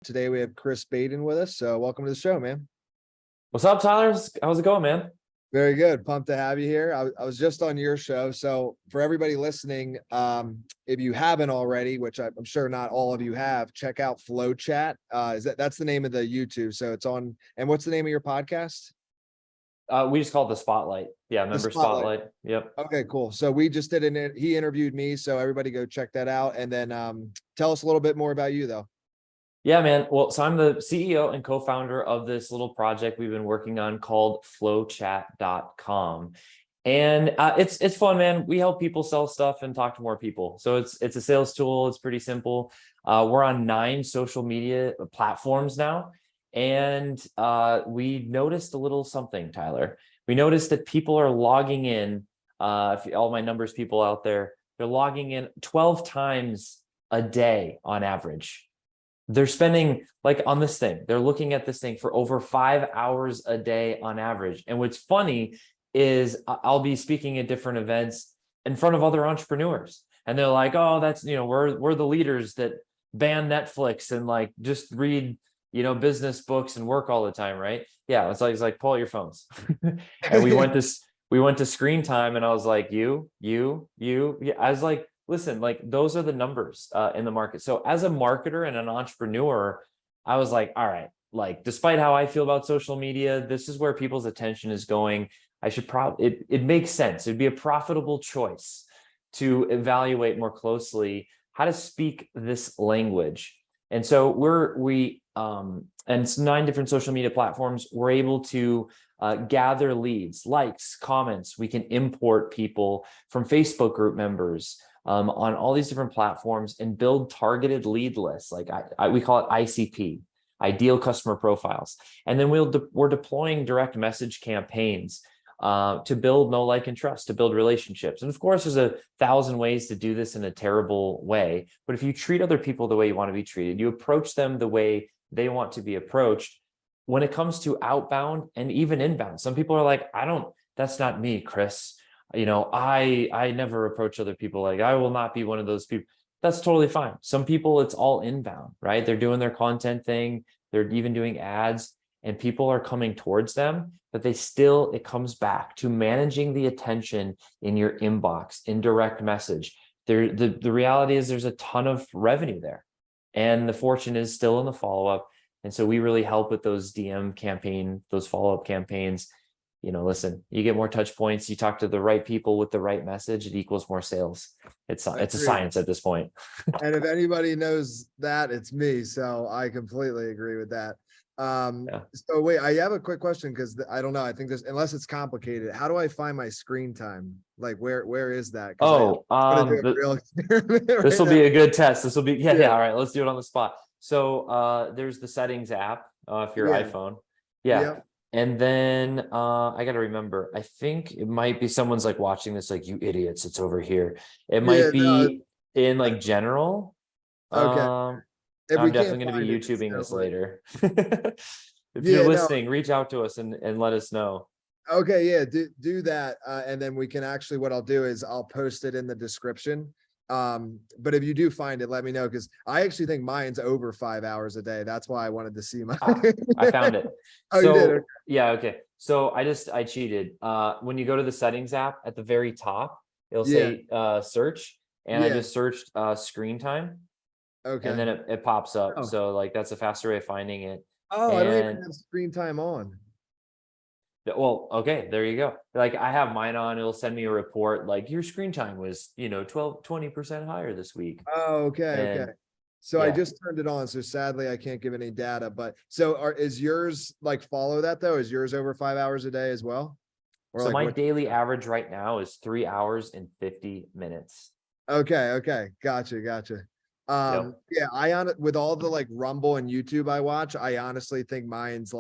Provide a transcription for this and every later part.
Today we have Chris Baden with us. So welcome to the show, man. What's up, Tyler? How's it going, man? Very good. Pumped to have you here. I was just on your show. So for everybody listening, if you haven't already, which I'm sure not all of you have, check out Flow Chat. That's the name of the YouTube. So it's on. And what's the name of your podcast? We just call it the Spotlight. Yeah, member Spotlight. Yep. Okay, cool. So we just did he interviewed me. So everybody go check that out. And then tell us a little bit more about you though. Yeah, man. Well, so I'm the CEO and co-founder of this little project we've been working on called flowchat.com. And it's fun, man. We help people sell stuff and talk to more people. So it's a sales tool. It's pretty simple. We're on 9 social media platforms now. And we noticed a little something, Tyler. We noticed that people are logging in, all my numbers people out there, they're logging in 12 times a day on average. They're spending on this thing, they're looking at this thing for over 5 hours a day on average. And what's funny is I'll be speaking at different events in front of other entrepreneurs. And they're like, oh, that's, we're the leaders that ban Netflix and just read, business books and work all the time. Right. Yeah. It's like, pull out your phones. And we went to screen time and I was like, you. Yeah, I was like, listen, those are the numbers in the market. So as a marketer and an entrepreneur, I was like, all right, despite how I feel about social media, this is where people's attention is going. I should it makes sense. It'd be a profitable choice to evaluate more closely how to speak this language. And so and it's 9 different social media platforms. We're able to gather leads, likes, comments. We can import people from Facebook group members, on all these different platforms and build targeted lead lists. We call it ICP, ideal customer profiles. And then we're deploying direct message campaigns to build know, like, and trust, to build relationships. And of course, there's 1,000 ways to do this in a terrible way. But if you treat other people the way you want to be treated, you approach them the way they want to be approached. When it comes to outbound and even inbound, some people are like, that's not me, Chris. I never approach other people. I will not be one of those people. That's totally fine. Some people, it's all inbound, right? They're doing their content thing. They're even doing ads and people are coming towards them, but it comes back to managing the attention in your inbox, in direct message. The reality is there's a ton of revenue there and the fortune is still in the follow-up. And so we really help with those DM campaign, those follow-up campaigns. Listen, you get more touch points, you talk to the right people with the right message, it equals more sales. It's a science at this point. And if anybody knows that, it's me. So I completely agree with that. So wait, I have a quick question because I don't know. I think unless it's complicated, how do I find my screen time? Where is that? This will be a good test. This will be, yeah. All right, let's do it on the spot. So there's the settings app if you're iPhone. Yeah. And then I got to remember, I think it might be someone's watching this, you idiots, it's over here. It might be in general. Okay. I'm definitely going to be YouTubing this later. If you're listening, reach out to us and let us know. Okay. Yeah. Do that. And then we can what I'll do is I'll post it in the description. But if you do find it, let me know, because I actually think mine's over 5 hours a day. That's why I wanted to see mine. I found it. Oh, you did? Okay. Yeah, okay. So I cheated. When you go to the settings app at the very top, it'll say search, and I just searched screen time. Okay. And then it pops up. Oh. So that's a faster way of finding it. Oh, I don't even have screen time on. Well, okay, there you go. I have mine on, it'll send me a report your screen time was 20% higher this week. Oh, okay. So I just turned it on, so sadly I can't give any data, but is yours follow that though? Is yours over 5 hours a day as well? Or so my daily average right now is 3 hours and 50 minutes. Okay, gotcha. Yeah, with all the Rumble and YouTube I watch, I honestly think mine's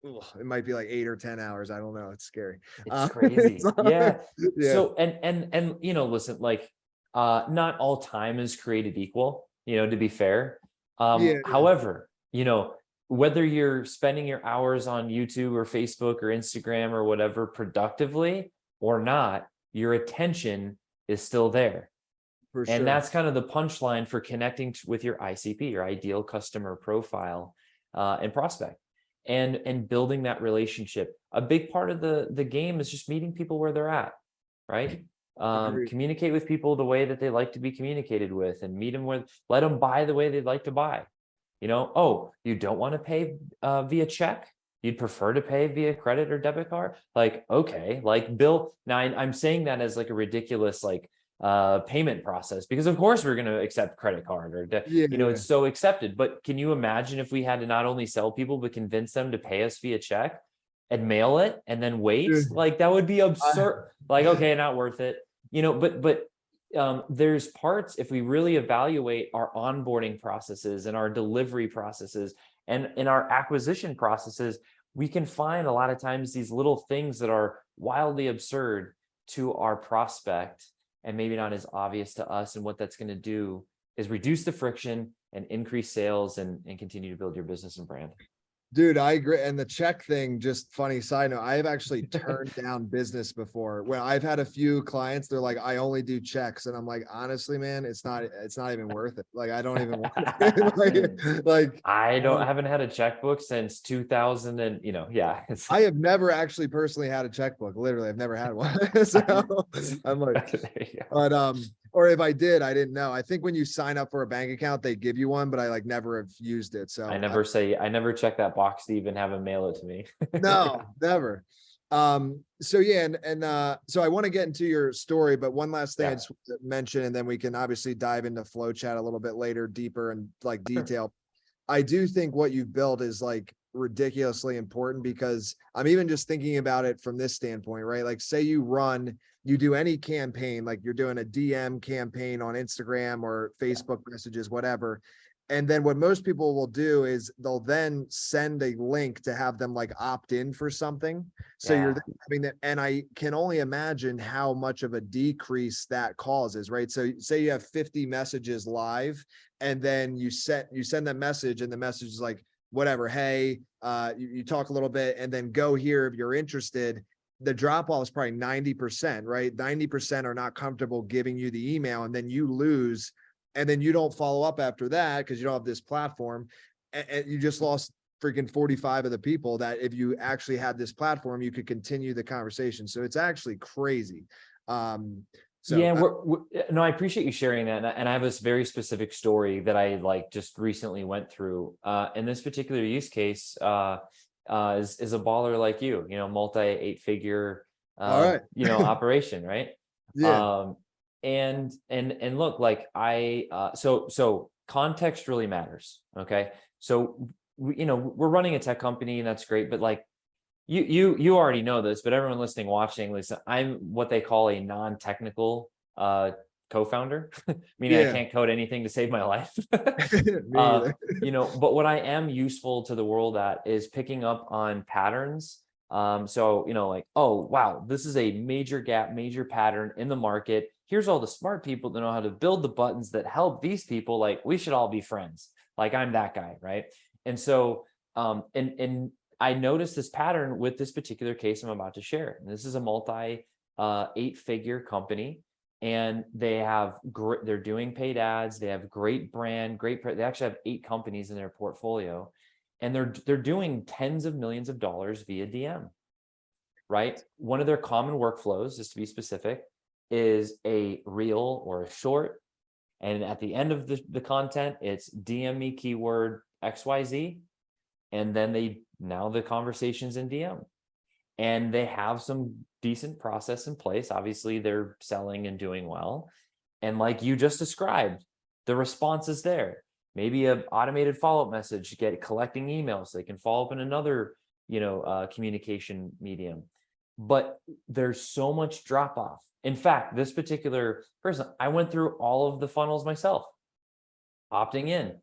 it might be 8 or 10 hours. I don't know. It's scary. It's crazy. Yeah. So, and listen, not all time is created equal, to be fair. However, whether you're spending your hours on YouTube or Facebook or Instagram or whatever productively or not, your attention is still there. For And sure. that's kind of the punchline for connecting with your ICP, your ideal customer profile, and prospect, and building that relationship. A big part of the game is just meeting people where they're at, right? Agreed. Communicate with people the way that they like to be communicated with, and meet them with, let them buy the way they'd like to buy. Oh, you don't want to pay via check? You'd prefer to pay via credit or debit card? Like, okay, like Bill. Now I'm saying that as like a ridiculous like payment process, because of course we're going to accept credit card or Yeah, yeah. it's so accepted. But can you imagine if we had to not only sell people but convince them to pay us via check and mail it and then wait? Dude, Like that would be I, absurd. Like, okay, not worth it. But there's parts, if we really evaluate our onboarding processes and our delivery processes and in our acquisition processes, we can find a lot of times these little things that are wildly absurd to our prospect and maybe not as obvious to us. And what that's going to do is reduce the friction and increase sales and continue to build your business and brand. Dude, I agree. And the check thing, just funny side note, I have actually turned down business before. When I've had a few clients, they're like, I only do checks. And I'm like, honestly, man, it's not even worth it. Like, I don't even want it. I haven't had a checkbook since 2000 and yeah. I have never actually personally had a checkbook. Literally, I've never had one. So I'm like, but or if I did, I didn't know. I think when you sign up for a bank account, they give you one, but I like never have used it. So I never check that box to even have them mail it to me. no, never. So yeah, so I want to get into your story, but one last thing I just want to mention, and then we can obviously dive into flow chat a little bit later, deeper and like detail. I do think what you've built is like ridiculously important, because I'm even just thinking about it from this standpoint, right? Like say you do any campaign, like you're doing a DM campaign on Instagram or Facebook messages, whatever. And then what most people will do is they'll then send a link to have them like opt in for something. So you're then having that, and I can only imagine how much of a decrease that causes, right? So say you have 50 messages live, and then you send that message, and the message is like, whatever, hey, you talk a little bit, and then go here if you're interested. The drop off is probably 90%, right? 90% are not comfortable giving you the email, and then you lose. And then you don't follow up after that because you don't have this platform, and you just lost freaking 45 of the people that if you actually had this platform, you could continue the conversation. So it's actually crazy. Yeah, no, I appreciate you sharing that. And I have this very specific story that I like just recently went through. In this particular use case, is a baller like multi 8-figure, all right. operation, right? Yeah. And look, like so context really matters. Okay. So we're running a tech company, and that's great, but like you already know this, but everyone listening, watching, listen, I'm what they call a non-technical co-founder, meaning I can't code anything to save my life. Me either. But what I am useful to the world at is picking up on patterns. So like, oh wow, this is a major gap, major pattern in the market. Here's all the smart people that know how to build the buttons that help these people. Like, we should all be friends. Like, I'm that guy, right? And so and I noticed this pattern with this particular case I'm about to share. And this is a multi 8-figure company, and they're doing paid ads. They have great brand, they actually have 8 companies in their portfolio, and they're doing tens of millions of dollars via DM, right? One of their common workflows, just to be specific, is a reel or a short. And at the end of the content, it's DM me keyword XYZ. And then now the conversation's in DM. And they have some decent process in place. Obviously, they're selling and doing well. And like you just described, the response is there. Maybe an automated follow-up message, collecting emails so they can follow up in another, communication medium. But there's so much drop off. In fact, this particular person, I went through all of the funnels myself, opting in.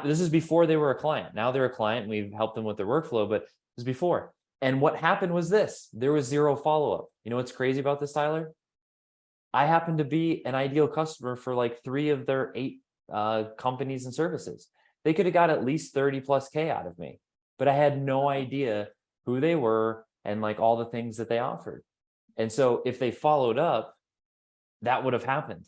This is before they were a client. Now they're a client, and we've helped them with their workflow, but this is before. And what happened was this: there was zero follow-up. You know what's crazy about this, Tyler? I happened to be an ideal customer for like 3 of their 8 companies and services. They could have got at least 30+K out of me, but I had no idea who they were and like all the things that they offered. And so if they followed up, that would have happened.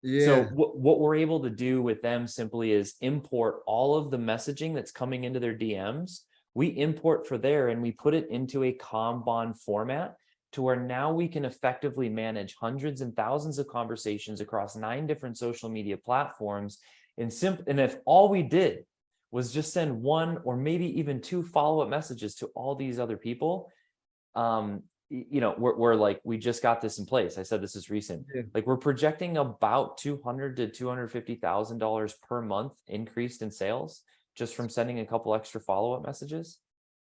So Yeah. what we're able to do with them simply is import all of the messaging that's coming into their DMs. We import for there and we put it into a Kanban format to where now we can effectively manage hundreds and thousands of conversations across 9 different social media platforms. And if all we did was just send 1 or maybe even 2 follow-up messages to all these other people, we're like, we just got this in place. I said this is recent. Yeah. Like we're projecting about $200,000 to $250,000 per month increased in sales just from sending a couple extra follow-up messages.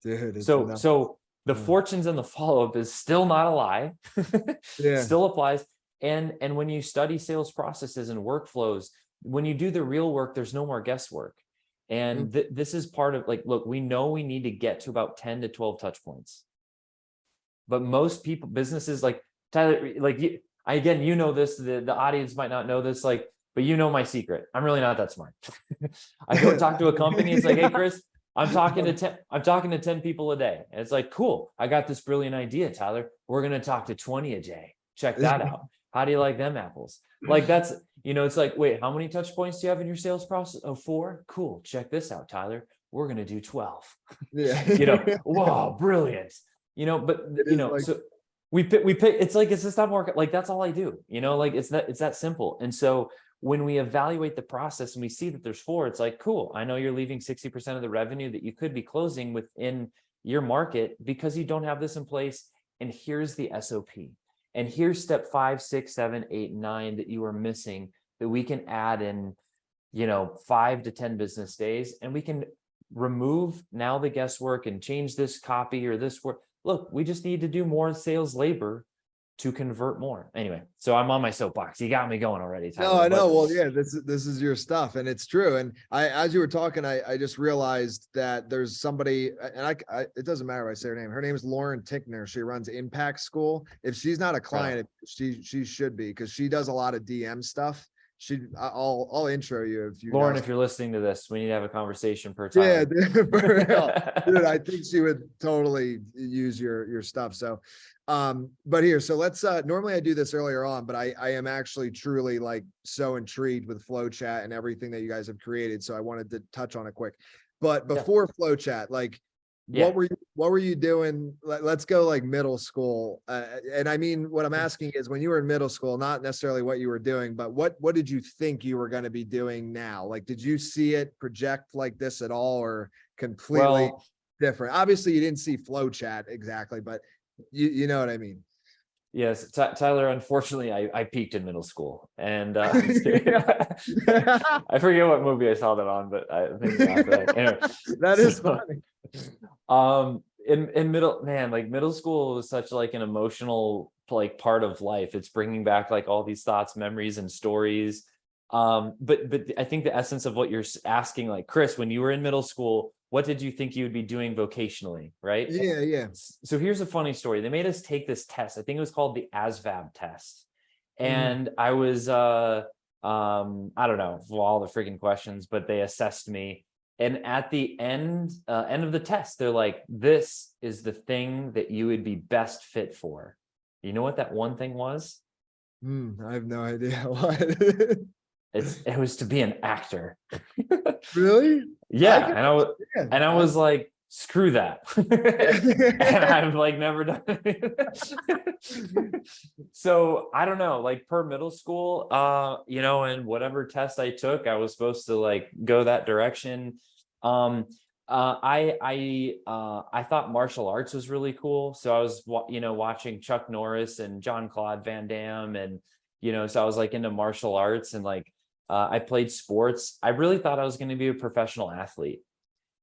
Dude, it's So nuts. so the Yeah. fortunes and the follow-up is still not a lie. Yeah. Still applies. And when you study sales processes and workflows, when you do the real work, there's no more guesswork. And this is part of like, look, we know we need to get to about 10 to 12 touch points. But most people, businesses like Tyler, like you, again, you know this, the audience might not know this, like, but you know my secret. I'm really not that smart. I go talk to a company. It's like, hey, Chris, I'm talking to 10 people a day. And it's like, cool. I got this brilliant idea, Tyler. We're going to talk to 20 a day. Check that out. How do you like them apples? Like that's, it's like, wait, how many touch points do you have in your sales process? Oh, 4. Cool. Check this out, Tyler. We're going to do 12. Yeah. Whoa, brilliant. But It is like, so we pick, it's like, it's just not more like, that's all I do, like it's that simple. And so when we evaluate the process and we see that there's 4, it's like, cool. I know you're leaving 60% of the revenue that you could be closing within your market because you don't have this in place. And here's the SOP. And here's step 5, 6, 7, 8, 9 that you are missing that we can add in, 5 to 10 business days. And we can remove now the guesswork and change this copy or this word. Look, we just need to do more sales labor to convert more. Anyway, so I'm on my soapbox. You got me going already, Tyler. no, I know. Well, yeah, this is your stuff, and it's true. And as you were talking, I just realized that there's somebody, and I it doesn't matter if I say her name. Her name is Lauren Tickner. She runs Impact School. If she's not a client, she should be, because she does a lot of DM stuff. I'll intro you if you Lauren, guys. if you're listening to this, we need to have a conversation per Yeah, time. dude, for real. Dude, I think she would totally use your stuff. So, but here, so let's, normally I do this earlier on, but I am actually truly like so intrigued with Flow Chat and everything that you guys have created. So I wanted to touch on it quick, but before Flow Chat, like, what were you doing? Let's go like middle school. And I mean, what I'm asking is, when you were in middle school, not necessarily what you were doing, but what did you think you were going to be doing now? Like, did you see it project like this at all, or completely different? Obviously you didn't see Flow Chat exactly, but you know what I mean? Yes, Tyler, unfortunately, I peaked in middle school, and I forget what movie I saw that on, but I think anyway, that is funny. In middle school was such like an emotional like part of life. It's bringing back like all these thoughts, memories, and stories. But I think the essence of what you're asking, like, Chris, when you were in middle school, what did you think you would be doing vocationally, right? Yeah. So here's a funny story. They made us take this test. I think it was called the ASVAB test. And I was I don't know all the freaking questions, but they assessed me. And at the end of the test, they're like, this is the thing that you would be best fit for. You know what that one thing was? I have no idea what. It was to be an actor. Really? Yeah. And I was like, screw that. And I've like never done it. So I don't know, like per middle school, and whatever test I took, I was supposed to like go that direction. I thought martial arts was really cool. So I was, watching Chuck Norris and Jean-Claude Van Damme, and, so I was like into martial arts, and like, I played sports. I really thought I was going to be a professional athlete.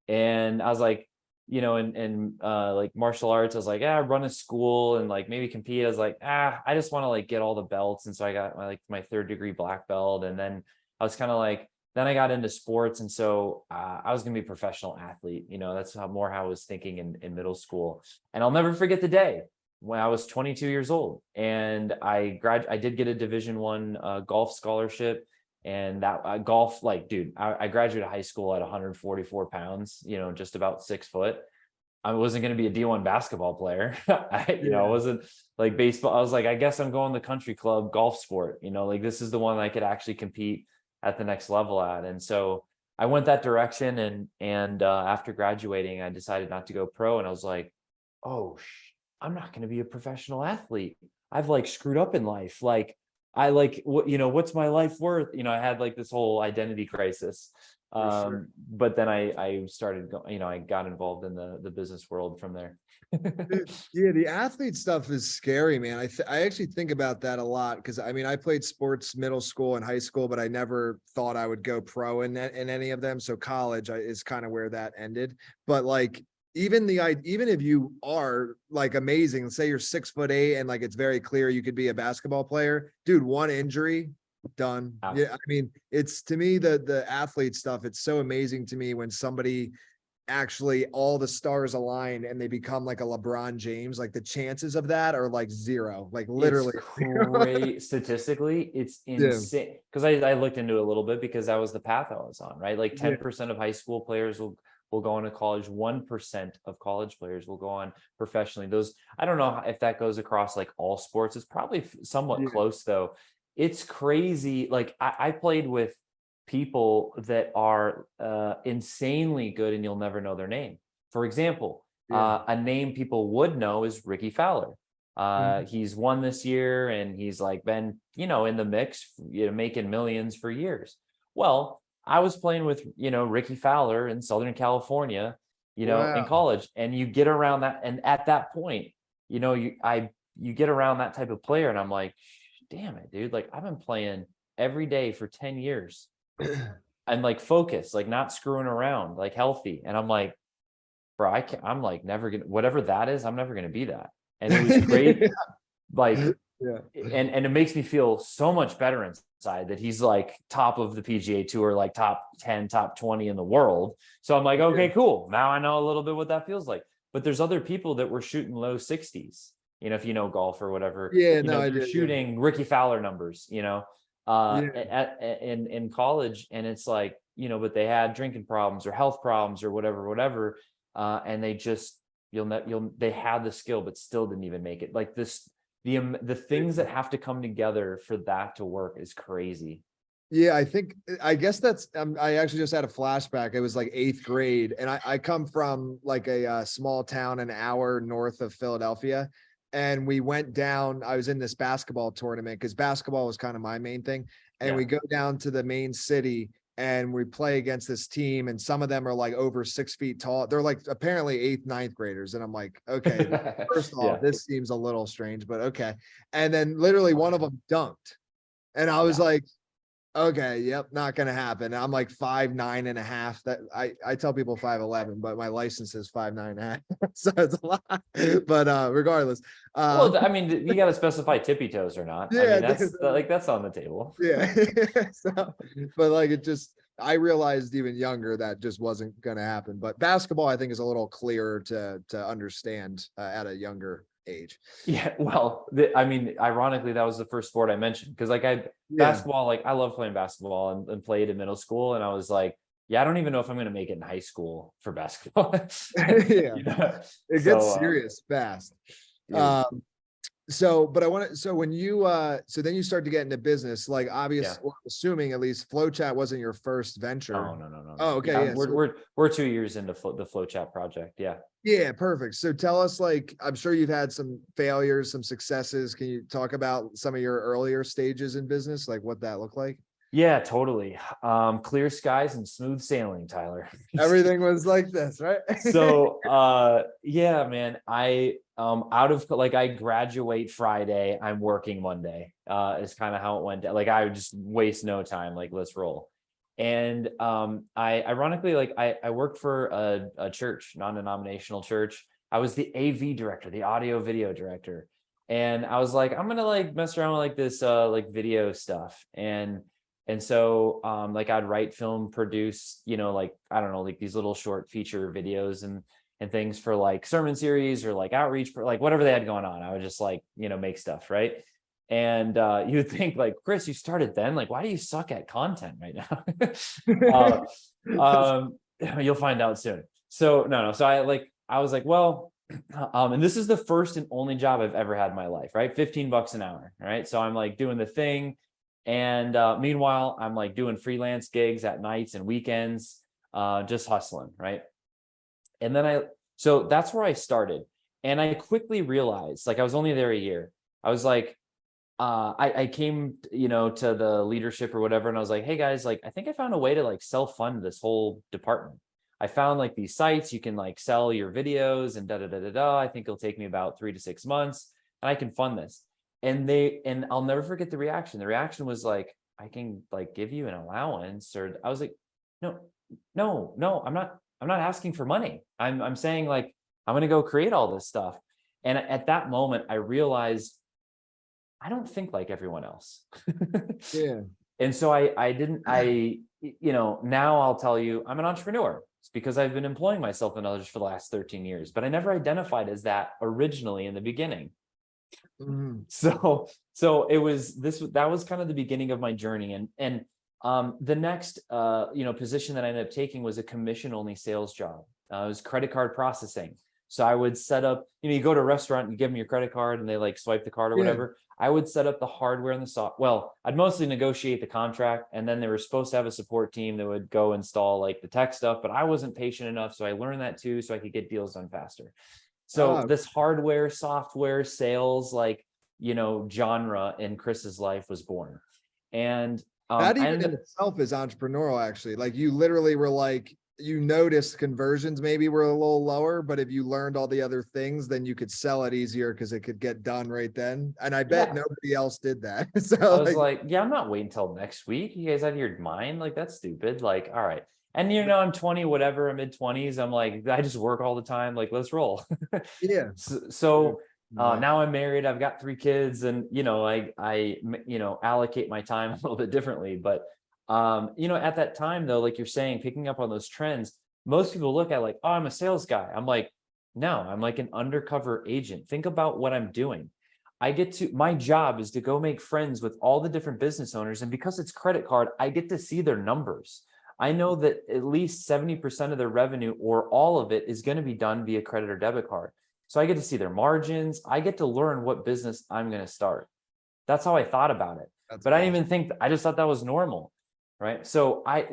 And I was like, like martial arts, I was like, run a school and like maybe compete. I was like, I just want to like get all the belts. And so I got my 3rd degree black belt. And then I was kind of like, then I got into sports. And so I was going to be a professional athlete. That's how I was thinking in middle school. And I'll never forget the day when I was 22 years old and I did get a Division I golf scholarship. And that golf, like, dude, I graduated high school at 144 pounds, just about 6 foot. I wasn't going to be a D1 basketball player. I wasn't like baseball. I was like, I guess I'm going the country club golf sport, like this is the one I could actually compete at the next level at. And so I went that direction. And after graduating, I decided not to go pro. And I was like, oh, I'm not going to be a professional athlete. I've like screwed up in life. Like, I like, what's my life worth? I had like this whole identity crisis. For sure. But then I started I got involved in the business world from there. Dude, yeah, the athlete stuff is scary, man. I actually think about that a lot because I mean I played sports middle school and high school, but I never thought I would go pro in any of them. So college is kind of where that ended. But like even even if you are like amazing, say you're 6'8" and like it's very clear you could be a basketball player, dude, one injury, done. Yeah, I mean, it's to me the athlete stuff, it's so amazing to me when somebody actually all the stars align and they become like a LeBron James. Like the chances of that are like zero, like literally It's zero. great statistically. It's Yeah, insane because I looked into it a little bit because that was the path I was on, right? Like yeah, 10% of high school players will go on to college. 1% of college players will go on professionally. Those, I don't know if that goes across like all sports. It's probably somewhat yeah, close though. It's crazy. Like I played with people that are insanely good and you'll never know their name. For example, yeah. a name people would know is Ricky Fowler. Mhm. He's won this year and he's like been, in the mix, making millions for years. Well, I was playing with, Ricky Fowler in Southern California, in Wow. college, and you get around that. And at that point, you get around that type of player and I'm like, damn it, dude. Like I've been playing every day for 10 years and like focused, like not screwing around, like healthy. And I'm like, bro, I'm like never gonna, whatever that is, I'm never gonna be that. And it was great. Like, Yeah. and it makes me feel so much better inside that he's like top of the PGA Tour, like top 10, top 20 in the world. So I'm like, Yeah. okay, cool. Now I know a little bit what that feels like. But there's other people that were shooting low 60s, if you know golf or whatever, Yeah, no, I they're did. Yeah. shooting Ricky Fowler numbers, Yeah. in college. And it's like, but they had drinking problems or health problems or whatever. And they just, they had the skill, but still didn't even make it. Like this, the things that have to come together for that to work is crazy. Yeah, I guess that's I actually just had a flashback. It was like eighth grade, and I come from like a small town an hour north of Philadelphia, and we went down. I was in this basketball tournament because basketball was kind of my main thing, and Yeah. we go down to the main city and we play against this team, and some of them are like over 6 feet tall. They're like apparently eighth, ninth graders, and I'm like, okay, first off, Yeah. this seems a little strange, but okay. And then literally one of them dunked, and I was Yeah. like, okay, yep, not gonna happen. I'm like 5'9.5". That I tell people 5'11", but my license is 5'9.5", so it's a lot. But regardless, Well, I mean, you got to specify tippy toes or not. I yeah, mean, that's on the table. yeah. So, but like it just, I realized even younger that just wasn't gonna happen. But basketball, I think, is a little clearer to understand at a younger age. Yeah, well, I mean, ironically, that was the first sport I mentioned because, like, Yeah, basketball, like, I love playing basketball and played in middle school, and I was like, yeah, I don't even know if I'm going to make it in high school for basketball. yeah, You know? it gets So, serious fast. dude, Um, So, but I want to, so when you, so then you start to get into business, like yeah. well, assuming at least flow chat wasn't your first Oh, venture. no, no, no, Oh, no. okay. Yeah, Yeah. So, we're 2 years into the flow chat project. Yeah. yeah, perfect. So tell us, like, I'm sure you've had some failures, some successes. Can you talk about some of your earlier stages in business, like what that looked like? Yeah, totally. Clear skies and smooth sailing, Tyler. Everything was like this, right? So yeah, man, I out of, like, I graduate Friday, I'm working Monday, is kind of how it went down. Like I would just waste no time, like let's roll. And I ironically, like I worked for a church, non-denominational church. I was the AV director, the audio video director. And I was like, I'm gonna like mess around with like this like video stuff. And so like I'd write, film, produce, like, I don't know, like these little short feature videos and things for like sermon series or like outreach, for like whatever they had going on. I would just like, make stuff, right? And you would think like, Chris, you started then, like, why do you suck at content right now? uh, um, you'll find out soon. So no. So I was like, well, and this is the first and only job I've ever had in my life, right? $15 an hour, right? So I'm like doing the thing. And meanwhile, I'm like doing freelance gigs at nights and weekends, just hustling, right? And then so that's where I started. And I quickly realized, like, I was only there a year. I was like, I came, to the leadership or whatever, and I was like, hey guys, like, I think I found a way to like self-fund this whole department. I found like these sites you can like sell your videos and da da da da da. I think it'll take me about 3 to 6 months, and I can fund this. And I'll never forget the reaction. The reaction was like, I can like give you an allowance, or I was like, no, no, I'm not asking for money. I'm saying like, I'm going to go create all this stuff. And at that moment, I realized I don't think like everyone else. Yeah. And so now I'll tell you, I'm an entrepreneur. It's because I've been employing myself and others for the last 13 years, but I never identified as that originally in the beginning. Mhm. So that was kind of the beginning of my journey. And the next, position that I ended up taking was a commission only sales job. It was credit card processing. So I would set up, you go to a restaurant and you give them your credit card and they like swipe the card or Yeah. whatever. I would set up the hardware and the software. Well, I'd mostly negotiate the contract, and then they were supposed to have a support team that would go install like the tech stuff, but I wasn't patient enough. So I learned that too, so I could get deals done faster. So Ah, this hardware, software, sales, genre in Chris's life was born. And that I even ended in up, itself is entrepreneurial, actually. Like you literally were like, you noticed conversions maybe were a little lower, but if you learned all the other things, then you could sell it easier because it could get done right then. And I bet yeah, nobody else did that. I So was like, like, yeah, I'm not waiting until next week. You guys out of your mind? Like, that's stupid. Like, all right. And I'm 20, whatever, mid 20s. I'm like, I just work all the time. Like, let's roll. yeah. So Nice. now I'm married. I've got 3 kids, and I allocate my time a little bit differently. But at that time though, like you're saying, picking up on those trends, most people look at like, oh, I'm a sales guy. I'm like, no, I'm like an undercover agent. Think about what I'm doing. My job is to go make friends with all the different business owners. And because it's credit card, I get to see their numbers. I know that at least 70% of their revenue, or all of it, is going to be done via credit or debit card. So I get to see their margins. I get to learn what business I'm going to start. That's how I thought about it. That's But I didn't awesome. even think, I just thought that was normal. Right. So I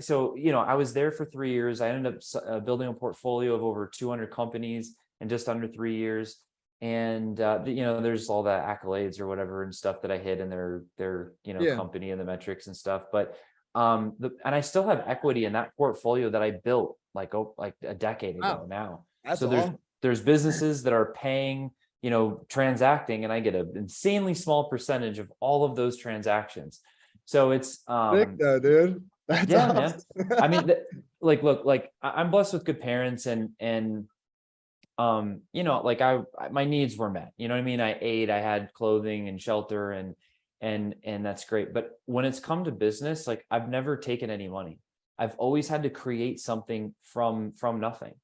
was there for 3 years. I ended up building a portfolio of over 200 companies in just under 3 years. And there's all the accolades or whatever and stuff that I hit in their Yeah. company and the metrics and stuff. But and I still have equity in that portfolio that I built like a decade ago Wow. now. That's So all. there's businesses that are paying, transacting, and I get an insanely small percentage of all of those transactions. So it's Sick though, dude. That's yeah, man. awesome. I mean, look, like I'm blessed with good parents, and like my needs were met. You know what I mean? I ate, I had clothing and shelter, and that's great. But when it's come to business, like I've never taken any money. I've always had to create something from nothing.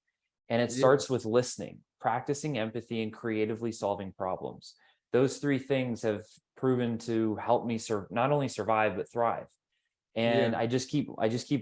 And it Yeah. starts with listening, practicing empathy, and creatively solving problems. Those 3 things have proven to help me not only survive but thrive. Yeah. And I just keep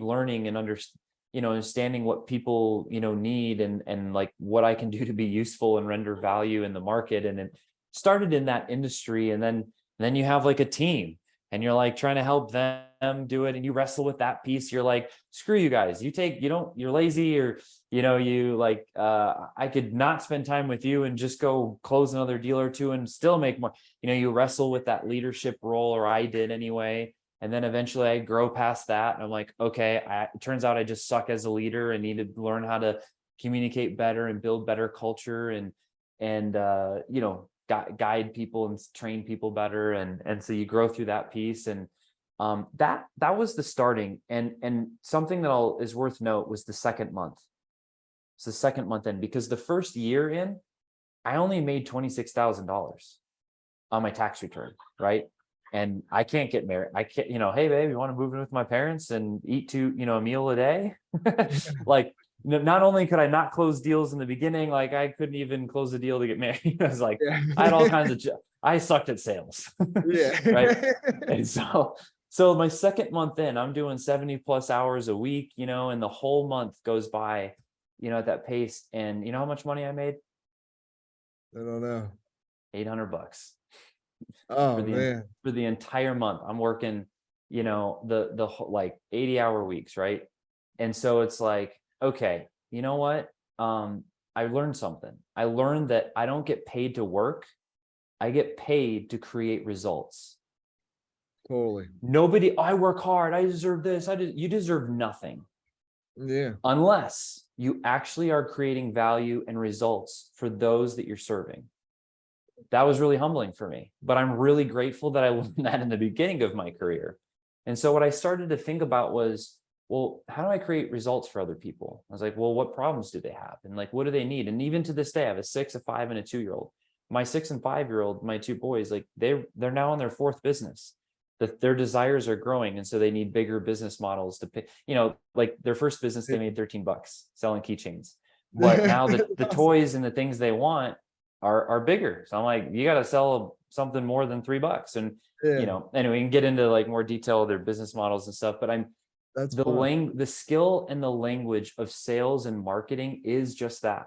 learning and understanding what people need, and like what I can do to be useful and render value in the market. And it started in that industry, and then you have like a team, and you're like trying to help them do it, and you wrestle with that piece. You're like, screw you guys, you're lazy, or you like I could not spend time with you and just go close another deal or 2 and still make more. You wrestle with that leadership role, or I did anyway. And then eventually I grow past that, and I'm like, okay, it turns out I just suck as a leader and need to learn how to communicate better and build better culture, and guide people and train people better. And so you grow through that piece. And that was the starting. And something that is worth note was the second month. It's the second month in, because the first year in, I only made $26,000 on my tax return, right? And I can't get married. I can't, hey babe, you want to move in with my parents and eat a meal a day? Like, not only could I not close deals in the beginning, like I couldn't even close a deal to get married. I was like, Yeah. I had all kinds of, I sucked at sales, Yeah. right? And so my second month in, I'm doing 70 plus hours a week, and the whole month goes by at that pace. And you know how much money I made? I don't know. $800 Oh man. for the entire month. I'm working, like 80-hour weeks, right? And so it's like, okay, you know what? I learned something. I learned that I don't get paid to work. I get paid to create results. Totally. Nobody, I work hard. I deserve this. You deserve nothing Yeah. unless you actually are creating value and results for those that you're serving. That was really humbling for me, but I'm really grateful that I learned that in the beginning of my career. And so what I started to think about was, well, how do I create results for other people? I was like, well, what problems do they have? And like, what do they need? And even to this day, I have a 6, a 5, and a 2-year-old. My 6 and 5-year-old, my 2 boys, like they're now on their 4th business. That their desires are growing. And so they need bigger business models to pay, like their first business, they made $13 selling keychains. But now the toys and the things they want are bigger. So I'm like, you got to sell something more than $3. And, Yeah, anyway, we can get into like more detail of their business models and stuff, but that's fun. the skill and the language of sales and marketing is just that.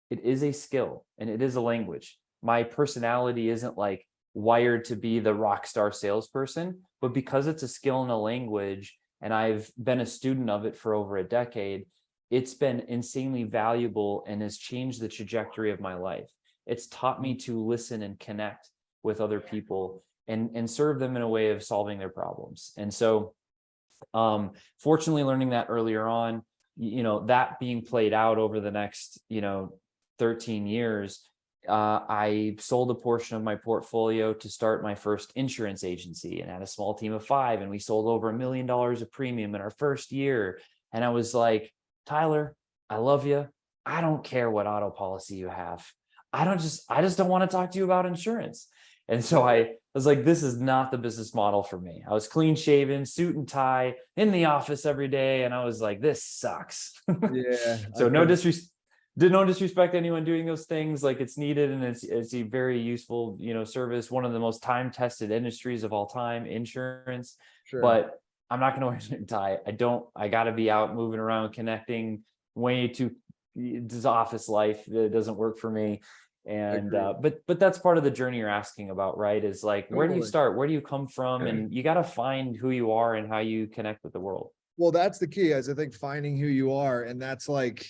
It is a skill and it is a language. My personality isn't like wired to be the rock star salesperson, but because it's a skill and a language, and I've been a student of it for over a decade, it's been insanely valuable and has changed the trajectory of my life. It's taught me to listen and connect with other people and serve them in a way of solving their problems. And so, fortunately, learning that earlier on, that being played out over the next, 13 years, I sold a portion of my portfolio to start my first insurance agency and had a small team of 5. And we sold over $1 million of premium in our first year. And I was like, Tyler, I love you. I don't care what auto policy you have. I just don't want to talk to you about insurance. And so I was like, this is not the business model for me. I was clean shaven, suit and tie, in the office every day. And I was like, this sucks. Yeah, I So couldn't. no disrespect to anyone doing those things. Like it's needed and it's a very useful, service. One of the most time-tested industries of all time, insurance. Sure. But I'm not going to wear a suit and tie. I got to be out moving around, connecting. Way too, this office life that doesn't work for me. And Agreed. but that's part of the journey you're asking about, right? Is like, where do you Totally. start? Where do you come from? And you got to find who you are and how you connect with the world. Well, that's the key, is I think finding who you are. And that's like,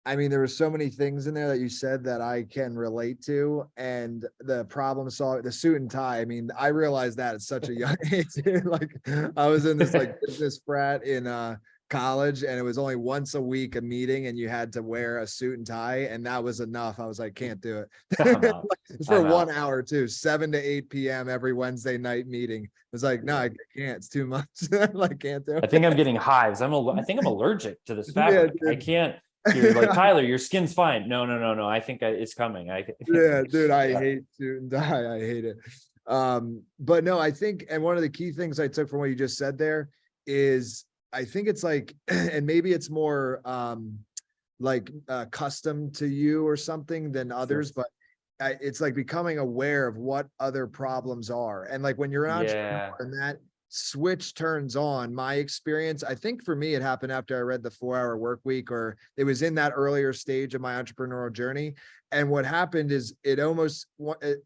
I mean, there were so many things in there that you said that I can relate to. And the problem solving, the suit and tie. I mean, I realized that at such a young age. Like I was in this like business frat in college, and it was only once a week a meeting, and you had to wear a suit and tie, and that was enough. I was like, can't do I'm it. out. For I'm one out. hour too, 7 to 8 p.m. every Wednesday night meeting. It was like, no, I can't. It's too much. Like, can't do I think it. I'm getting hives. I think I'm allergic to this Yeah, fabric. I dude. can't. You're like, Tyler, your skin's fine. No, no, no, no. I think it's coming. Yeah, dude, I Yeah. hate suit and tie. I hate it. But no, I think, and one of the key things I took from what you just said there is, I think it's like, and maybe it's more like custom to you or something than Sure. others, but it's like becoming aware of what other problems are. And like when you're an entrepreneur Yeah. and that switch turns on, my experience, I think for me, it happened after I read the 4-Hour Work Week, or it was in that earlier stage of my entrepreneurial journey. And what happened is it almost,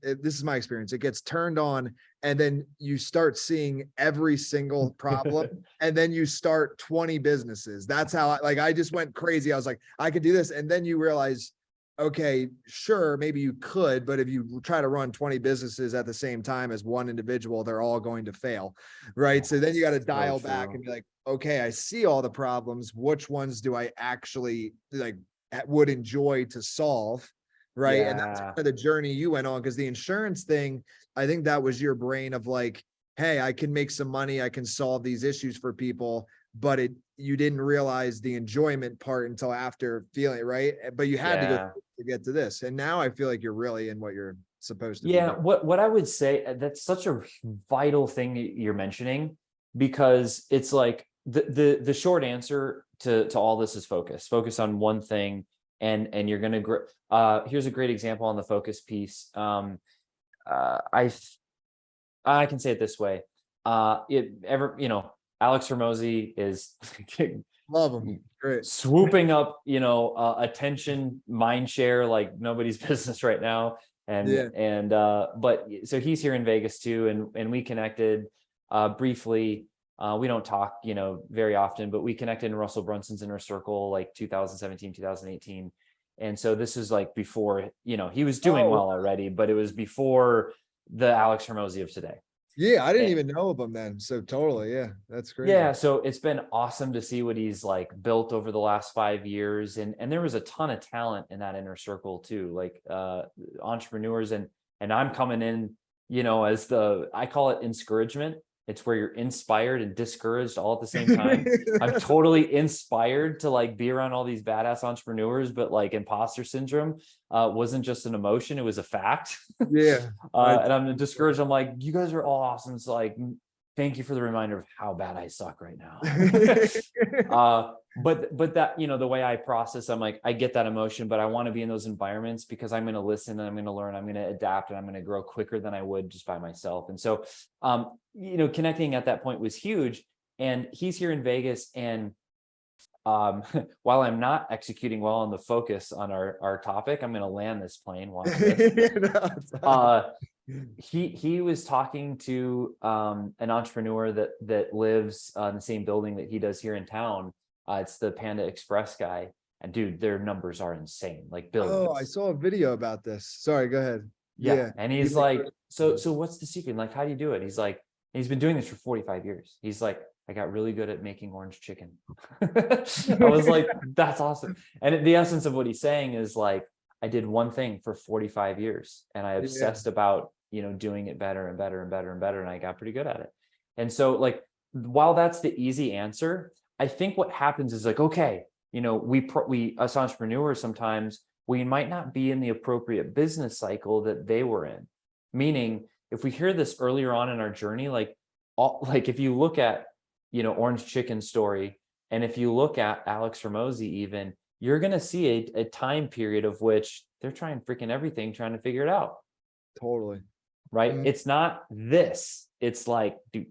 this is my experience, it gets turned on, and then you start seeing every single problem, and then you start 20 businesses. That's how I just went crazy. I was like, I could do this. And then you realize, okay, sure, maybe you could, but if you try to run 20 businesses at the same time as one individual, they're all going to fail, right? So then you got to So dial back true. and be like, okay, I see all the problems. Which ones do I actually like would enjoy to solve? Right. And that's kind Yeah. of the journey you went on, because the insurance thing, I think that was your brain of like, hey, I can make some money, I can solve these issues for people, but you didn't realize the enjoyment part until after feeling it, right? But you had to go Yeah. to get to this. And now I feel like you're really in what you're supposed to be Yeah, doing. what I would say, that's such a vital thing you're mentioning, because it's like the short answer to all this is focus. Focus on one thing, and you're gonna grow. Here's a great example on the focus piece. I I can say it this way. Alex Hormozy is Love them. Great. swooping up, attention, mind share like nobody's business right now. Yeah. But so he's here in Vegas too, and we connected briefly. We don't talk, very often, but we connected in Russell Brunson's inner circle like 2017, 2018. And so this is like before, he was doing Oh, well already, but it was before the Alex Hermosi of today. yeah. I didn't And even know of him then. So totally. Yeah. That's crazy. yeah, so it's been awesome to see what he's like built over the last 5 years. And there was a ton of talent in that inner circle too, like entrepreneurs, and I'm coming in, as I call it discouragement. It's where you're inspired and discouraged all at the same time. I'm totally inspired to like be around all these badass entrepreneurs, but like imposter syndrome wasn't just an emotion, it was a fact. Yeah. And I'm discouraged. I'm like, you guys are all awesome. It's like, thank you for the reminder of how bad I suck right now. But that, the way I process, I'm like, I get that emotion, but I want to be in those environments because I'm going to listen and I'm going to learn, I'm going to adapt, and I'm going to grow quicker than I would just by myself. And so, connecting at that point was huge. And he's here in Vegas, and while I'm not executing well on the focus on our topic, I'm going to land this plane. Watch this. He was talking to an entrepreneur that lives in the same building that he does here in town. It's the Panda Express guy, and dude, their numbers are insane, like billions. Oh, I saw a video about this. Sorry, go ahead. Yeah. And he's like, so what's the secret? Like, how do you do it? He's been doing this for 45 years. He's like, I got really good at making orange chicken. I was like, that's awesome. And the essence of what he's saying is like, I did one thing for 45 years and I obsessed about, doing it better and better and better and better. And I got pretty good at it. And so like, while that's the easy answer, I think what happens is like, okay, we us entrepreneurs, sometimes we might not be in the appropriate business cycle that they were in. Meaning, if we hear this earlier on in our journey, like if you look at, Orange Chicken story, and if you look at Alex Hermosi, even, you're going to see a time period of which they're trying freaking everything, trying to figure it out. Totally. Right. It's not this. It's like do.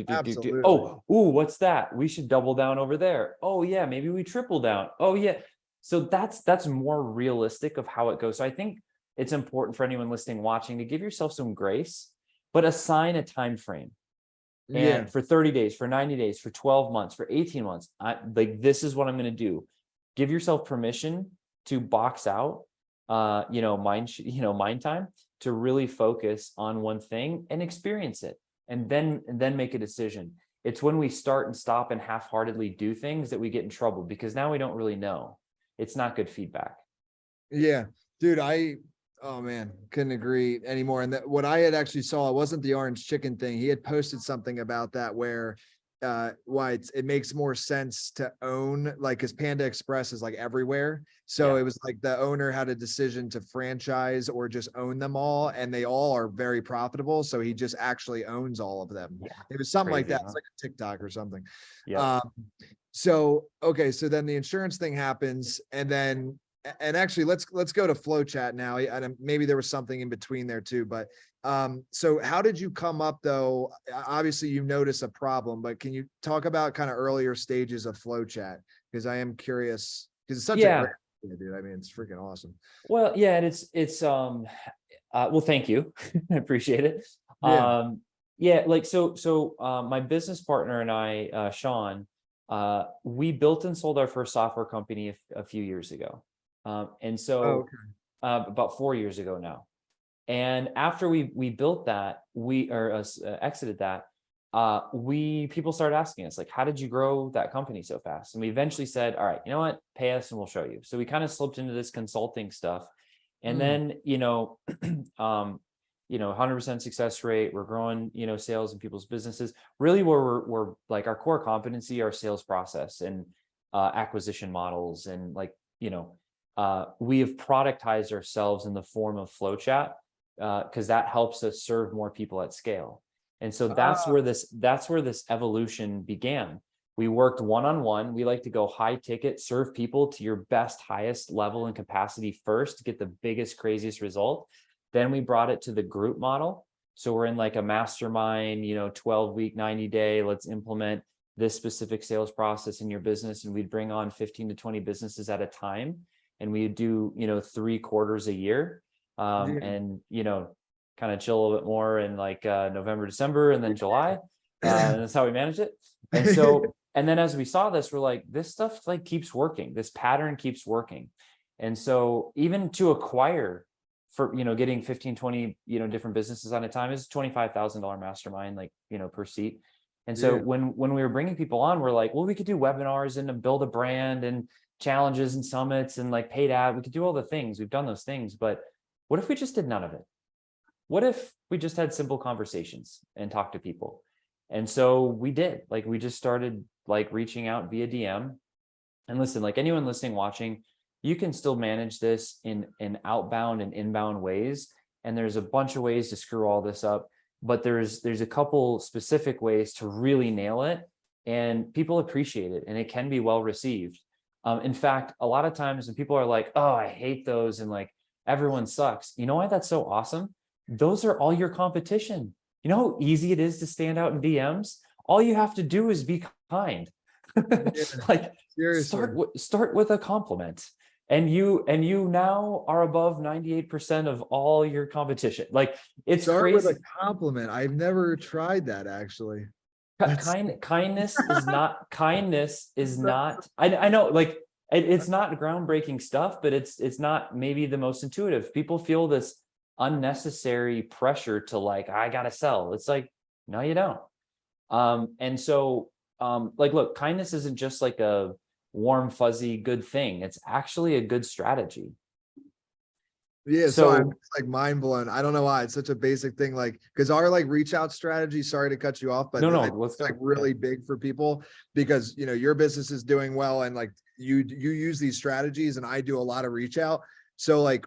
Absolutely. Oh, ooh, what's that? We should double down over there. Oh yeah, maybe we triple down. Oh yeah. So that's more realistic of how it goes. So I think it's important for anyone listening, watching, to give yourself some grace, but assign a time frame. And for 30 days, for 90 days, for 12 months, for 18 months, this is what I'm going to do. Give yourself permission to box out, mind time, to really focus on one thing and experience it, and then make a decision. It's when we start and stop and half-heartedly do things that we get in trouble, because now we don't really know. It's not good feedback. Yeah, dude, oh man, couldn't agree anymore. And what I had actually saw, it wasn't the orange chicken thing. He had posted something about that where why it makes more sense to own, like, because Panda Express is like everywhere. So it was like the owner had a decision to franchise or just own them all, and they all are very profitable. So he just actually owns all of them. Yeah, it was something like that. Huh? It's like a TikTok or something. Yeah. So okay, so then the insurance thing happens, and actually let's go to flow chat now. And maybe there was something in between there too, but so how did you come up though? Obviously you notice a problem, but can you talk about kind of earlier stages of flow chat? Because I am curious, because it's such a great idea, dude. I mean, it's freaking awesome. Well, yeah, and it's well, thank you. I appreciate it. Like so my business partner and I, Sean, we built and sold our first software company a few years ago. And so about 4 years ago now. And after we built that, exited that, people started asking us, like, how did you grow that company so fast? And we eventually said, all right, you know what, pay us and we'll show you. So we kind of slipped into this consulting stuff. And then, 100% success rate, we're growing, sales in people's businesses. Really where we're like, our core competency, our sales process and acquisition models, and like, we have productized ourselves in the form of flow chat, because that helps us serve more people at scale. And so that's where this evolution began. We worked one-on-one. We like to go high ticket, serve people to your best, highest level and capacity first to get the biggest, craziest result. Then we brought it to the group model. So we're in like a mastermind, 12-week, 90-day, let's implement. this specific sales process in your business, and we'd bring on 15 to 20 businesses at a time, and we'd do, 3 quarters a year, Yeah. and kind of chill a little bit more in like November, December, and then July. And that's how we manage it. And so, and then as we saw this, we're like, this stuff like keeps working. This pattern keeps working. And so even to acquire for, getting 15, 20, different businesses on a time is $25,000 mastermind, like, per seat. And so Yeah. when we were bringing people on, we're like, well, we could do webinars and build a brand and challenges and summits and like paid ad. We could do all the things. We've done those things, but what if we just did none of it? What if we just had simple conversations and talked to people? And so we did, like, we just started like reaching out via DM. And listen, like anyone listening, watching, you can still manage this in outbound and inbound ways. And there's a bunch of ways to screw all this up, but there's a couple specific ways to really nail it, and people appreciate it and it can be well received. In fact, a lot of times when people are like, oh, I hate those, and like everyone sucks, you know why that's so awesome? Those are all your competition. You know how easy it is to stand out in DMs? All you have to do is be kind. Yeah. Like Seriously. start with a compliment, and you now are above 98% of all your competition. Like, it's Start with crazy. a compliment. I've never tried that actually. That's Kindness is not, I know, like it's not groundbreaking stuff, but it's not maybe the most intuitive. People feel this unnecessary pressure to like, I gotta sell. It's like, no, you don't. And so like, look, kindness isn't just like a warm, fuzzy good thing. It's actually a good strategy. Yeah, so I'm So just like mind blown. I don't know why it's such a basic thing, like because our like reach out strategy, sorry to cut you off, but no, I think let's it's go. like really big for people because your business is doing well and like you use these strategies and I do a lot of reach out. So like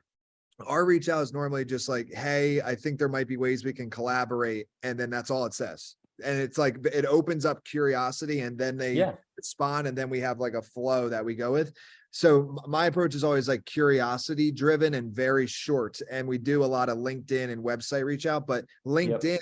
our reach out is normally just like, hey, I think there might be ways we can collaborate, and then that's all it says. And it's like it opens up curiosity and then they Yeah. respond, and then we have like a flow that we go with. So my approach is always like curiosity driven and very short. And we do a lot of LinkedIn and website reach out, but Yep. LinkedIn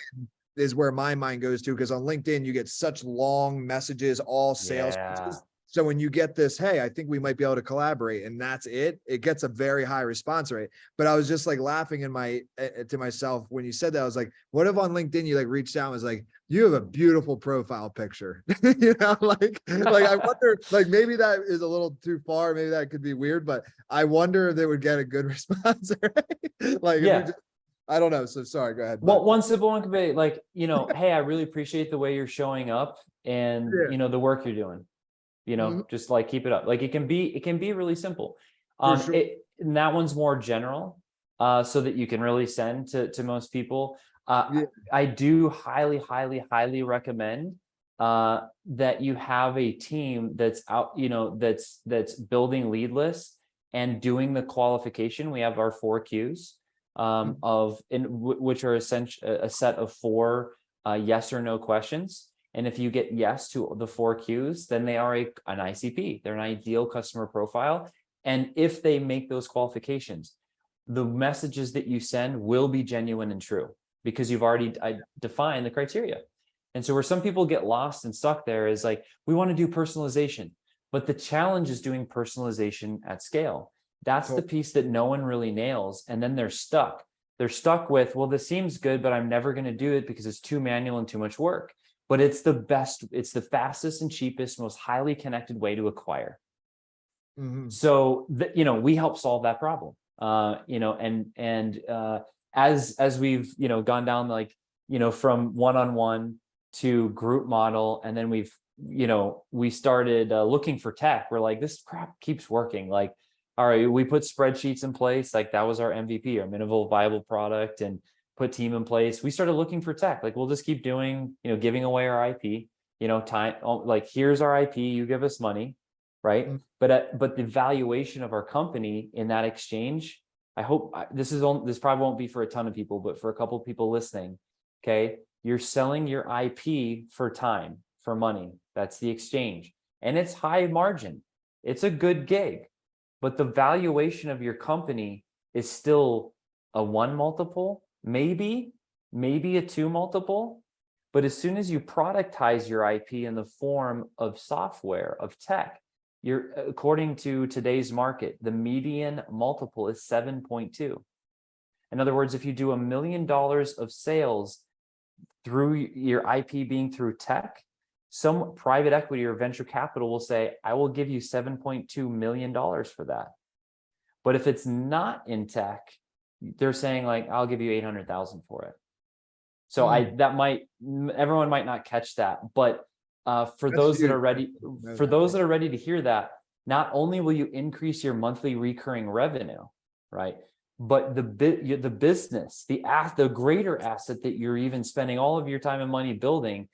is where my mind goes to, because on LinkedIn you get such long messages, all sales Yeah. pitches. So when you get this, hey, I think we might be able to collaborate, and that's it, it gets a very high response rate. But I was just like laughing in my to myself when you said that. I was like, what if on LinkedIn you like reached out and was like, you have a beautiful profile picture. Like I wonder, like maybe that is a little too far, maybe that could be weird, but I wonder if they would get a good response, right? Like if we Yeah. just, I don't know. So sorry, go ahead. Well, But one simple one could be like, hey, I really appreciate the way you're showing up and, yeah. the work you're doing, Mhm. just like keep it up. Like it can be really simple. For sure. And that one's more general, so that you can really send to most people. Yeah. I do highly, highly, highly recommend that you have a team that's out, that's building lead lists and doing the qualification. We have our 4 Qs, Mhm. which are essentially a set of 4 yes or no questions. And if you get yes to the 4 Qs, then they are an ICP. They're an ideal customer profile. And if they make those qualifications, the messages that you send will be genuine and true, because you've already defined the criteria. And so where some people get lost and stuck there is like, we want to do personalization, but the challenge is doing personalization at scale. That's the piece that no one really nails. And then they're stuck. They're stuck with, well, this seems good, but I'm never going to do it because it's too manual and too much work. But it's the best, it's the fastest and cheapest, most highly connected way to acquire. Mhm. So we help solve that problem. As we've gone down, like from one-on-one to group model, and then we started looking for tech. We're like, this crap keeps working. Like, all right, we put spreadsheets in place. Like that was our MVP, our minimal viable product, and put team in place. We started looking for tech. Like, we'll just keep doing, giving away our IP. Time, like, here's our IP. You give us money, right? Mhm. But the valuation of our company in that exchange, I hope this probably won't be for a ton of people, but for a couple of people listening, okay, you're selling your IP for time, for money. That's the exchange, and it's high margin. It's a good gig, but the valuation of your company is still a 1 multiple, maybe a 2 multiple. But as soon as you productize your IP in the form of software, of tech, according to today's market, the median multiple is 7.2. In other words, if you do $1 million of sales through your IP being through tech, some private equity or venture capital will say, I will give you $7.2 million for that. But if it's not in tech, they're saying like, I'll give you 800,000 for it. So everyone might not catch that, but for those that are ready to hear that, not only will you increase your monthly recurring revenue, right? But the business, the greater asset that you're even spending all of your time and money building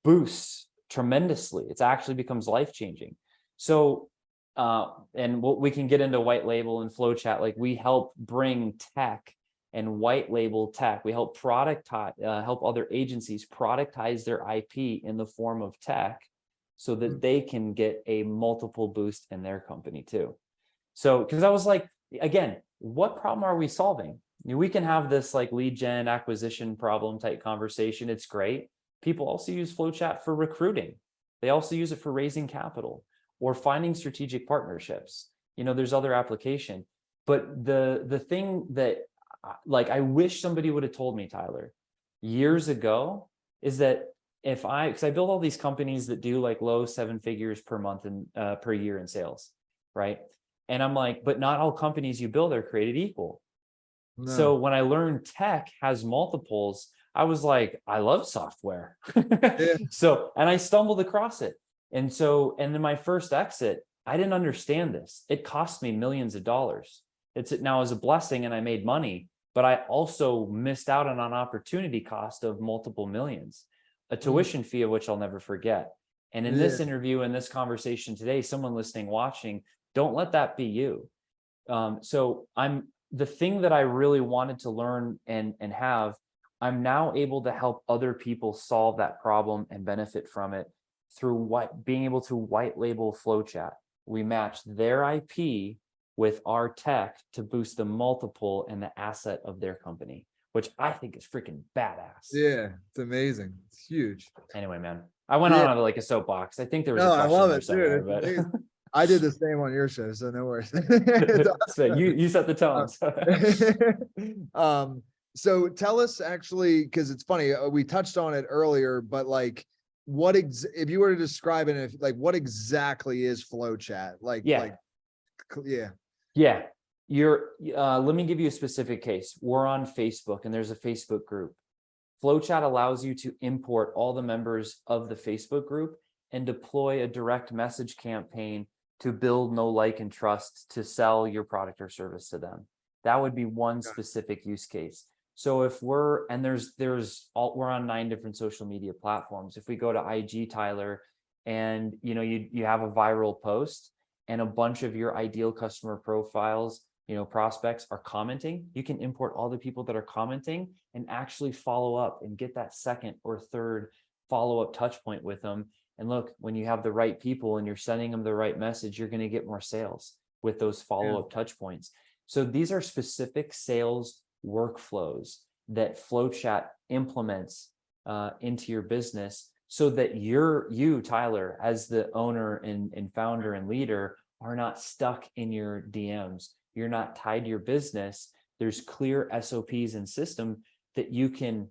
boosts tremendously. It actually becomes life-changing. So, and we can get into white label and flow chat. Like we help bring tech and white label tech. We help help other agencies productize their IP in the form of tech so that they can get a multiple boost in their company too. So, because I was like, again, what problem are we solving? We can have this like lead gen acquisition problem type conversation. It's great. People also use FlowChat for recruiting. They also use it for raising capital or finding strategic partnerships. There's other application. But the thing that like I wish somebody would have told me, Tyler, years ago, is that because I build all these companies that do like low 7 figures per month and per year in sales, right? And I'm like, but not all companies you build are created equal. No. So when I learned tech has multiples, I was like, I love software. Yeah. And I stumbled across it. And in my first exit, I didn't understand this. It cost me millions of dollars. Now as a blessing and I made money, but I also missed out on an opportunity cost of multiple millions, a tuition fee of which I'll never forget. And in this interview, in this conversation today, someone listening, watching, don't let that be you. The thing that I really wanted to learn and have, I'm now able to help other people solve that problem and benefit from it through being able to white label FlowChat. We match their IP with our tech to boost the multiple and the asset of their company, which I think is freaking badass. Yeah, it's amazing. It's huge. Anyway, man, I went on like a soapbox. I think there was a question I love there it, somewhere, dude. But I did the same on your show, so no worries. So you set the tone. So tell us actually, because it's funny, we touched on it earlier, but like, if you were to describe it, what exactly is FlowChat? Yeah. Let me give you a specific case. We're on Facebook and there's a Facebook group. FlowChat allows you to import all the members of the Facebook group and deploy a direct message campaign to build know, like, and trust to sell your product or service to them. That would be one specific use case. So if we're on 9 different social media platforms. If we go to IG, Tyler, and you have a viral post and a bunch of your ideal customer profiles, prospects are commenting, you can import all the people that are commenting and actually follow up and get that second or third follow-up touch point with them. And look, when you have the right people and you're sending them the right message, you're going to get more sales with those follow-up touch points. So these are specific sales workflows that FlowChat implements into your business so that you, Tyler, as the owner and founder and leader, are not stuck in your DMs. You're not tied to your business. There's clear SOPs and system that you can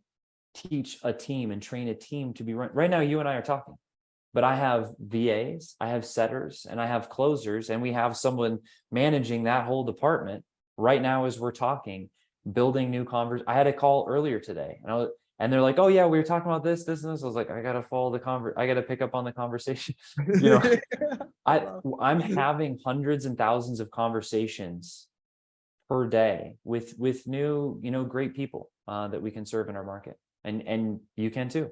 teach a team and train a team to be run. Right now, you and I are talking, but I have VAs, I have setters, and I have closers, and we have someone managing that whole department right now as we're talking, building new conversations. I had a call earlier today, and they're like, "Oh yeah, we were talking about this, and this." I was like, "I gotta follow I gotta pick up on the conversation." I'm having hundreds and thousands of conversations per day with new, great people that we can serve in our market, and you can too.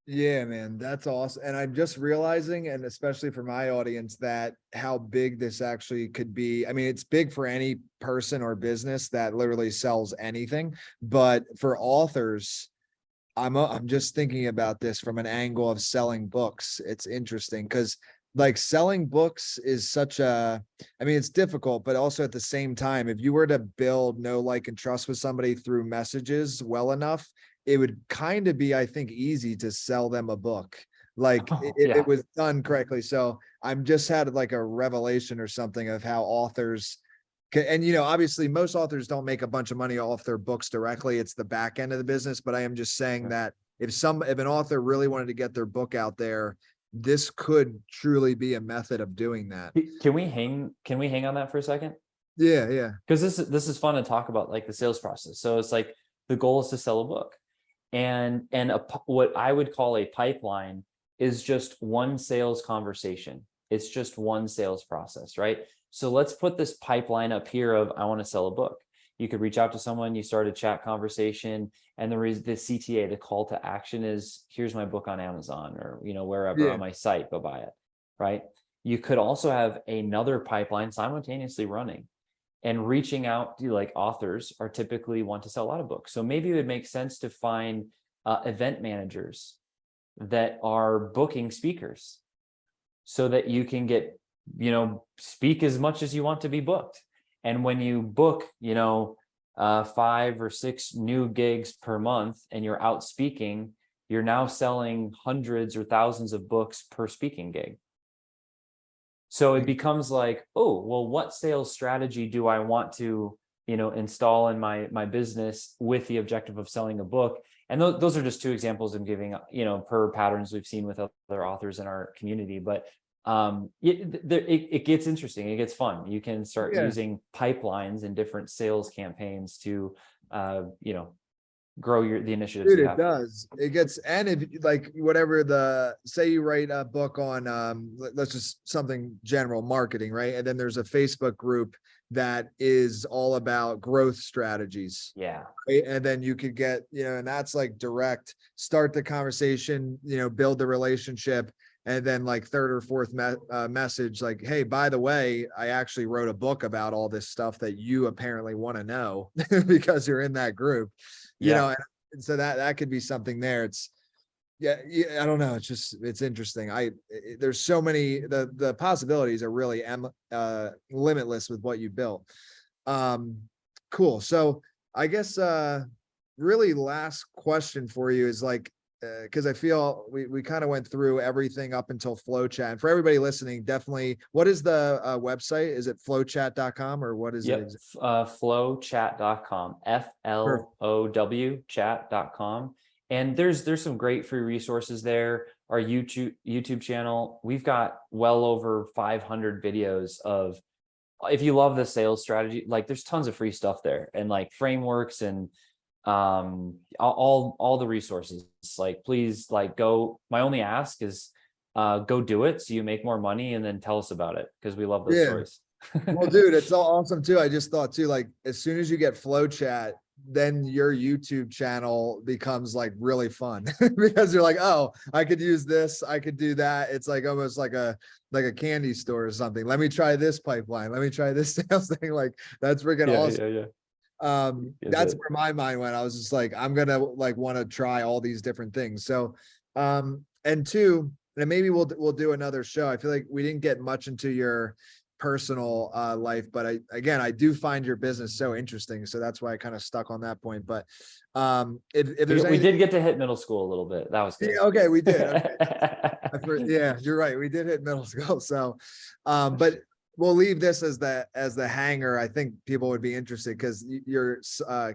Yeah, man, that's awesome. And I'm just realizing, and especially for my audience, that how big this actually could be. I mean, it's big for any person or business that literally sells anything, but for authors, I'm just thinking about this from an angle of selling books. It's interesting because like selling books is it's difficult, but also at the same time, if you were to build know, like, and trust with somebody through messages well enough, it would kind of be, I think, easy to sell them a book. Like Oh, if yeah. it was done correctly. So I'm just had like a revelation or something of how authors and obviously most authors don't make a bunch of money off their books directly. It's the back end of the business. But I am just saying that if an author really wanted to get their book out there, this could truly be a method of doing that. Can we hang on that for a second? Yeah, yeah. Because this is fun to talk about, like the sales process. So it's like the goal is to sell a book, and what I would call a pipeline is just one sales conversation. It's just one sales process, right? So let's put this pipeline up here of I want to sell a book. You could reach out to someone, you start a chat conversation, and the CTA, the call to action is, here's my book on Amazon or wherever Yeah. on my site, go buy it, right? You could also have another pipeline simultaneously running and reaching out to, like, authors are typically want to sell a lot of books. So maybe it would make sense to find event managers that are booking speakers so that you can get, speak as much as you want to be booked. And when you book, 5 or 6 new gigs per month and you're out speaking, you're now selling hundreds or thousands of books per speaking gig. So it becomes like, oh, well, what sales strategy do I want to, install in my business with the objective of selling a book? And those are just 2 examples I'm giving, per patterns we've seen with other authors in our community. But it gets interesting. It gets fun. You can start using pipelines and different sales campaigns to, grow the initiatives Dude, you it have. does. It gets, and if like whatever say you write a book on let's just something general marketing, right? And then there's a Facebook group that is all about growth strategies. Yeah. Right? And then you could get, and that's like direct, start the conversation, build the relationship. And then like third or fourth message, like, hey, by the way, I actually wrote a book about all this stuff that you apparently want to know because you're in that group. Yeah. And so that could be something there. It's I don't know. It's interesting. There's so many, the possibilities are really limitless with what you built. Cool. So I guess really last question for you is like, because I feel we kind of went through everything up until FlowChat. And for everybody listening, definitely, what is the website? Is it flowchat.com or what is it? Flowchat.com, FLOW chat.com. And there's some great free resources there. Our YouTube channel, we've got well over 500 videos of, if you love the sales strategy, like there's tons of free stuff there, and like frameworks and all the resources. Like, please, like, go. My only ask is go do it so you make more money, and then tell us about it, because we love those stories. Well, dude, it's all awesome too. I just thought too, like, as soon as you get FlowChat, then your YouTube channel becomes like really fun because you're like, oh, I could use this, I could do that. It's like almost like a candy store or something. Let me try this pipeline. Let me try this sales thing. Like, that's freaking awesome. Yeah. That's where my mind went. I was just like, I'm gonna like want to try all these different things. So and 2, and maybe we'll do another show. I feel like we didn't get much into your personal life, but I do find your business so interesting, so that's why I kind of stuck on that point. But if there's we did get to hit middle school a little bit. That was good. Yeah, okay, we did. Okay. Yeah, you're right, we did hit middle school. So but we'll leave this as the hanger. I think people would be interested because your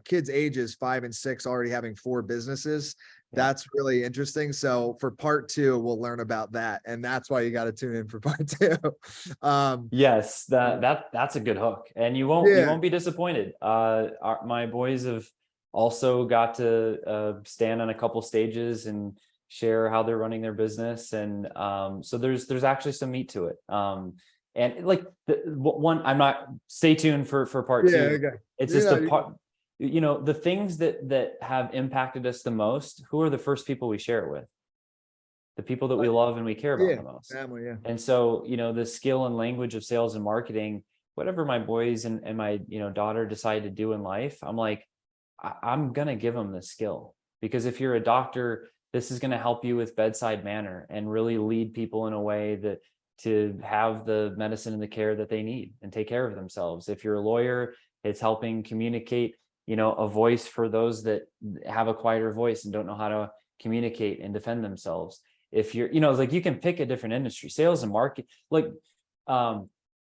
kids ages 5 and 6 already having 4 businesses. That's really interesting. So for part 2, we'll learn about that. And that's why you got to tune in for part 2. Yes, that's a good hook. And you won't be disappointed. My boys have also got to stand on a couple stages and share how they're running their business. And so there's actually some meat to it. And like I'm not, stay tuned for part 2. Okay. It's just a part. The things that have impacted us the most, who are the first people we share it with? The people that we love and we care about the most. Family, yeah. And so, the skill and language of sales and marketing, whatever my boys and my, daughter decide to do in life, I'm like, I'm going to give them the skill, because if you're a doctor, this is going to help you with bedside manner and really lead people in a way that to have the medicine and the care that they need and take care of themselves. If you're a lawyer, it's helping communicate a voice for those that have a quieter voice and don't know how to communicate and defend themselves. If you're, it's like you can pick a different industry, sales and market, like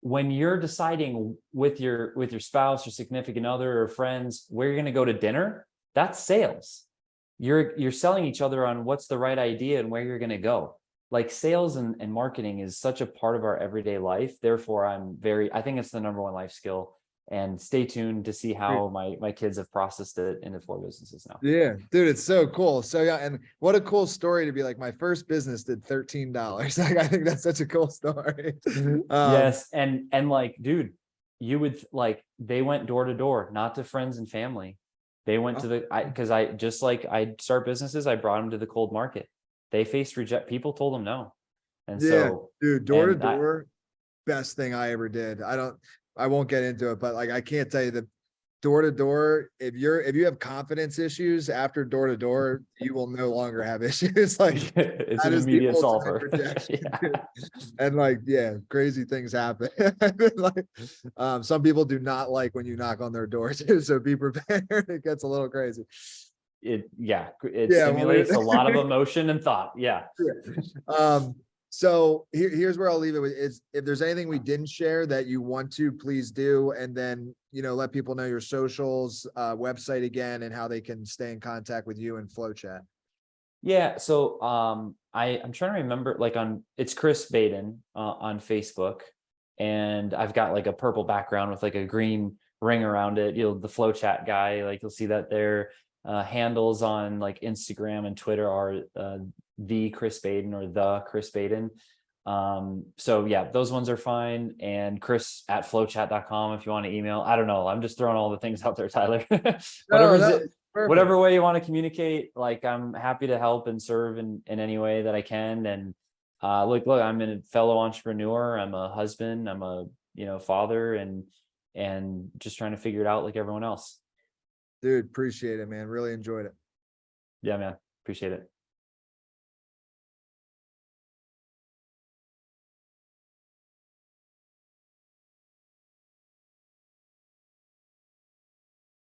when you're deciding with your spouse or significant other or friends where you're going to go to dinner, that's sales. You're selling each other on what's the right idea and where you're going to go. Like sales and marketing is such a part of our everyday life. Therefore, I think it's the number one life skill. And stay tuned to see how my kids have processed it into 4 businesses now. Yeah, dude, it's so cool. So yeah, and what a cool story to be like, my first business did $13. Like, I think that's such a cool story. Yes, and like, dude, you would like they went door to door, not to friends and family. They went to because I just like I start businesses, I brought them to the cold market. They faced reject. People told them no, and yeah, so dude, door to door, best thing I ever did. I won't get into it, but like I can't tell you the door to door, if you have confidence issues after door to door, you will no longer have issues. Like it's that an is the immediate ultimate solver. rejection. Yeah. And like, yeah, crazy things happen. Like some people do not like when you knock on their door too, so be prepared. It gets a little crazy. It Yeah, stimulates a lot of emotion and thought. Yeah. So here's where I'll leave it with is if there's anything we didn't share that you want to, please do. And then, let people know your socials, website again, and how they can stay in contact with you and FlowChat. Yeah. So I'm trying to remember, like it's Chris Baden on Facebook. And I've got like a purple background with like a green ring around it. The FlowChat guy, like you'll see that there. Handles on like Instagram and Twitter are the Chris Baden or the Chris Baden. So yeah, those ones are fine. And Chris@flowchat.com if you want to email. I don't know. I'm just throwing all the things out there, Tyler. Whatever way you want to communicate, like I'm happy to help and serve in any way that I can. And look, I'm a fellow entrepreneur. I'm a husband. I'm a father, and just trying to figure it out like everyone else. Dude, appreciate it, man. Really enjoyed it. Yeah, man. Appreciate it.